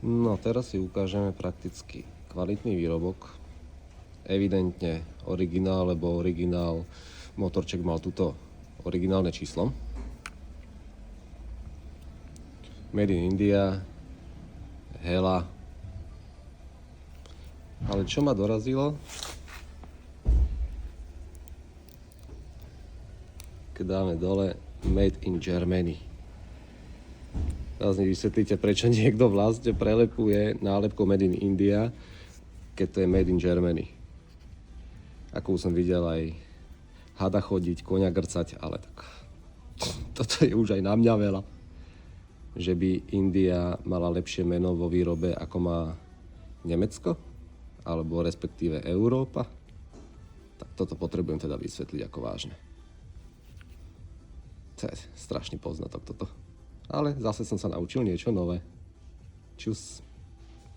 No teraz si ukážeme prakticky kvalitný výrobok. Evidentne originál, lebo originál motorček mal túto originálne číslo. Made in India, Hella. Ale čo ma dorazilo, keď dáme dole Made in Germany. Teraz mi vysvetlíte, prečo niekto vlastne prelepuje nálepkou Made in India, keď to je Made in Germany. Ako som videl aj hada chodiť, koňa grcať, ale tak toto je už aj na mňa veľa. Že by India mala lepšie meno vo výrobe, ako má Nemecko, alebo respektíve Európa. Tak toto potrebujem teda vysvetliť ako vážne. To je strašný poznatok toto. Ale zase som sa naučil niečo nové. Čus.